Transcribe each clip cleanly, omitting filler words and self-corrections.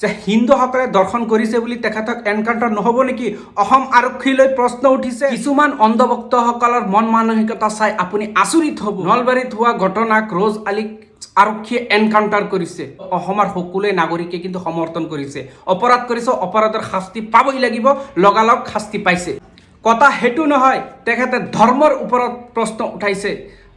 যে হিন্দুসকলে দৰ্শন কৰিছে বুলি তেখেতক এনকাউণ্টাৰ নহ'ব নেকি? অসম আৰক্ষীলৈ প্ৰশ্ন উঠিছে। কিছুমান অন্ধভক্তসকলৰ মন মানসিকতা চাই আপুনি আচৰিত হ'ব। নলবাৰীত হোৱা ঘটনাক ৰ'জ আলীক আৰক্ষীয়ে এনকাউণ্টাৰ কৰিছে। অসমৰ সকলোৱে নাগৰিকে কিন্তু সমৰ্থন কৰিছে। অপৰাধ কৰিছে, অপৰাধৰ শাস্তি পাবই লাগিব, লগালগ শাস্তি পাইছে। কথা সেইটো নহয়, তেখেতে ধৰ্মৰ ওপৰত প্ৰশ্ন উঠাইছে।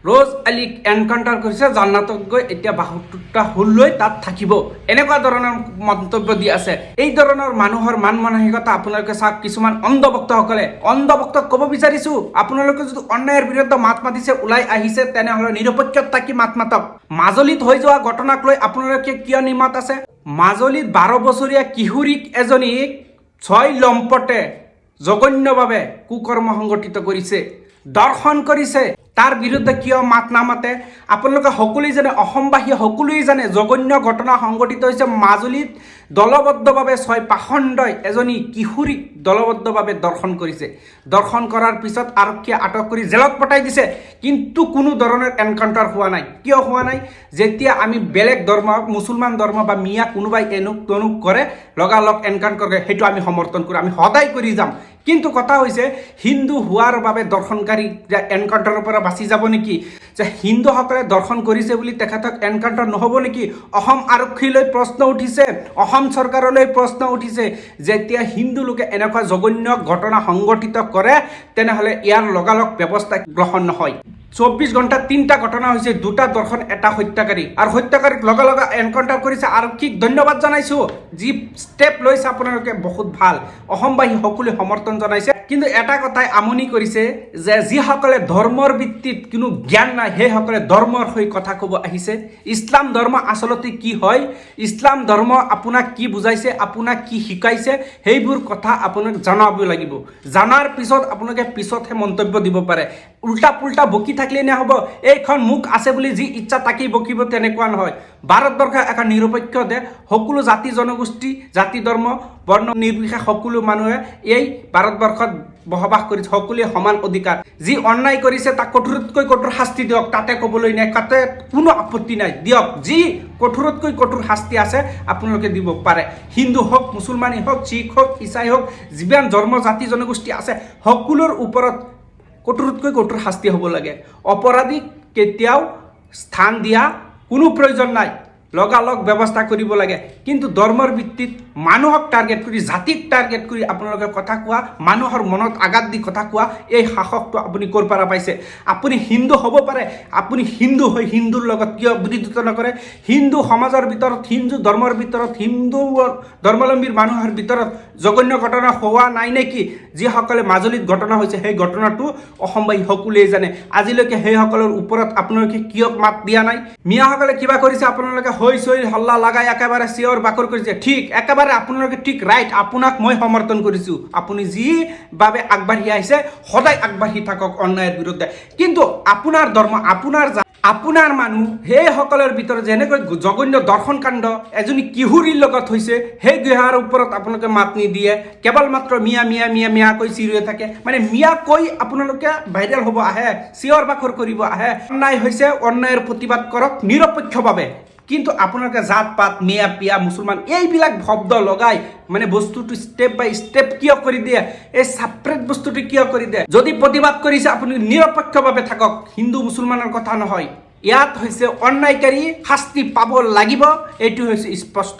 ৰ'জ আলীক এনকাউণ্টাৰ কৰিছে, জান্নাতত গৈ এতিয়া ৭২টা হুল লৈ তাত থাকিব, এনেকুৱা ধৰণৰ মন্তব্য দি আছে। এই ধৰণৰ মানুহৰ মান মানসিকতা আপোনালোকে চাওক। কিছুমান অন্ধভক্তক ক'ব বিচাৰিছো, আপোনালোকে যদি অন্যায়ৰ বিৰুদ্ধে মাত মাতিছে, ওলাই আহিছে, তেনেহ'লে নিৰপেক্ষত থাকি মাত মাতক। মাজুলীত হৈ যোৱা ঘটনাক লৈ আপোনালোকে কিয় নিমাত আছে? মাজুলীত ১২ বছৰীয়া কিশোৰীক এজনীক ৬ লম্পটে জঘন্যভাৱে কুকৰ্ম সংগঠিত কৰিছে, দৰ্শন কৰিছে। তাৰ বিৰুদ্ধে কিয় মাত নামাতে? আপোনালোকে সকলোৱে জানে, অসমবাসী সকলোৱে জানে, জঘন্য ঘটনা সংঘটিত হৈছে মাজুলীত। দলবদ্ধভাৱে ৬ পাখণ্ডই এজনী কিশোৰীক দলবদ্ধভাৱে দৰ্শন কৰিছে। দৰ্শন কৰাৰ পিছত আৰক্ষীয়ে আটক কৰি জেলত পঠাই দিছে, কিন্তু কোনো ধৰণৰ এনকাউণ্টাৰ হোৱা নাই। কিয় হোৱা নাই? যেতিয়া আমি বেলেগ ধৰ্ম, মুছলমান ধৰ্ম বা মিয়া কোনোবাই এনুক তনুক কৰে, লগালগ এনকাউণ্টাৰ কৰে, সেইটো আমি সমৰ্থন কৰোঁ, আমি সদায় কৰি যাম। কিন্তু কথা হৈছে, হিন্দু হোৱাৰ বাবে দৰ্শনকাৰী এনকাউণ্টাৰৰ পৰা বাচি যাব নেকি? যে হিন্দুসকলে দৰ্শন কৰিছে বুলি তেখেতক এনকাউণ্টাৰ নহ'ব নেকি? অসম আৰক্ষীলৈ প্ৰশ্ন উঠিছে, অসম চৰকাৰলৈ প্ৰশ্ন উঠিছে। যেতিয়া হিন্দু লোকে এনেকুৱা জঘন্য ঘটনা সংঘটিত কৰে, তেনেহ'লে ইয়াৰ লগালগ ব্যৱস্থা গ্ৰহণ নহয়। ২৪ ঘণ্টাত ৩টা ঘটনা হৈছে, 2টা দৰ্শন, 1টা হত্যাকাৰী। আৰু হত্যাকাৰীক লগালগ এনকাউণ্টাৰ কৰিছে। আৰক্ষীক ধন্যবাদ জনাইছোঁ, যি ষ্টেপ লৈছে আপোনালোকে বহুত ভাল। অসমবাসী সকলোৱে সমৰ্থন জনাইছে। কিন্তু এটা কথাই আমনি কৰিছে যে যিসকলে ধৰ্মৰ ভিত্তিত কোনো জ্ঞান নাই, সেইসকলে ধৰ্মৰ হৈ কথা ক'ব আহিছে। ইছলাম ধৰ্ম আচলতে কি হয়, ইছলাম ধৰ্ম আপোনাক কি বুজাইছে, আপোনাক কি শিকাইছে, সেইবোৰ কথা আপোনাক জনাব লাগিব। জনাৰ পিছত আপোনালোকে পিছতহে মন্তব্য দিব পাৰে। উল্টা পুল্টা বকি থাকিলে নহ'ব। এইখন মুখ আছে বুলি যি ইচ্ছা তাকেই বকিব, তেনেকুৱা নহয়। ভাৰতবৰ্ষ এখন নিৰপেক্ষ দেশ। সকলো জাতি জনগোষ্ঠী, জাতি ধৰ্ম, বৰ্ণ নিৰ্বিশেষে সকলো মানুহে এই ভাৰতবৰ্ষত বসবাস কৰিছে, সকলোৱে সমান অধিকাৰ। যি অন্যায় কৰিছে তাক কঠোৰতকৈ কঠোৰ শাস্তি দিয়ক, তাতে ক'বলৈ নাই, তাতে কোনো আপত্তি নাই, দিয়ক। যি কঠোৰতকৈ কঠোৰ শাস্তি আছে আপোনালোকে দিব পাৰে। হিন্দু হওক, মুছলমানী হওক, শিখ হওক, ইছাই হওক, যিমান ধৰ্ম জাতি জনগোষ্ঠী আছে, সকলোৰ ওপৰত কঠোৰতকৈ কঠোৰ শাস্তি হ'ব লাগে। অপৰাধীক কেতিয়াও স্থান দিয়া কোনো প্ৰয়োজন নাই, লগালগ ব্যৱস্থা কৰিব লাগে। কিন্তু ধৰ্মৰ ভিত্তিত মানুহক টাৰ্গেট কৰি, জাতিক টাৰ্গেট কৰি আপোনালোকে কথা কোৱা, মানুহৰ মনত আঘাত দি কথা কোৱা, এই সাহসটো আপুনি ক'ৰ পৰা পাইছে? আপুনি হিন্দু হ'ব পাৰে, আপুনি হিন্দু হৈ হিন্দুৰ লগত কিয় বিৰোধিতা নকৰে? হিন্দু সমাজৰ ভিতৰত, হিন্দু ধৰ্মৰ ভিতৰত, হিন্দু ধৰ্মাৱলম্বীৰ মানুহৰ ভিতৰত জঘন্য ঘটনা হোৱা নাই নেকি? যিসকলে মাজুলীত ঘটনা হৈছে, সেই ঘটনাটো অসমবাসী সকলোৱে জানে। আজিলৈকে সেইসকলৰ ওপৰত আপোনালোকে কিয় মাত দিয়া নাই? মিয়াসকলে কিবা কৰিছে, আপোনালোকে হৈ চৈ হল্লা লগাই একেবাৰে চিঞৰ বাখৰ কৰিছে। ঠিক, একেবাৰে আপোনালোকে ঠিক, ৰাইট। আপোনাক মই সমৰ্থন কৰিছোঁ। আপুনি যিভাৱে আগবাঢ়ি আহিছে, সদায় আগবাঢ়ি থাকক অন্যায়ৰ বিৰুদ্ধে। কিন্তু আপোনাৰ ধৰ্ম, আপোনাৰ মানুহ, সেইসকলৰ ভিতৰত যেনেকৈ জঘন্য দৰ্শন কাণ্ড এজনী কিশোৰীৰ লগত হৈছে, সেই গৃহৰ ওপৰত আপোনালোকে মাত নিদিয়ে। কেৱল মাত্ৰ মিয়া মিয়া মিয়া মিয়া কৈ চিঞৰি থাকে। মানে মিয়া কৈ আপোনালোকে ভাইৰেল হ'ব আহে, চিঞৰ বাখৰ কৰিব আহে। অন্যায় হৈছে, অন্যায়ৰ প্ৰতিবাদ কৰক নিৰপেক্ষভাৱে। কিন্তু আপোনালোকে জাত পাত, মিয়া পিয়া, মুছলমান, এইবিলাক শব্দ লগাই মানে বস্তুটো ষ্টেপ বাই ষ্টেপ কিয় কৰি দিয়ে? এই ছাপৰেট বস্তুটো কিয় কৰি দিয়ে? যদি প্ৰতিবাদ কৰিছে আপুনি নিৰপেক্ষভাৱে থাকক, হিন্দু মুছলমানৰ কথা নহয়। ইয়াত হৈছে অন্যায়কাৰী শাস্তি পাব লাগিব, এইটো হৈছে স্পষ্ট।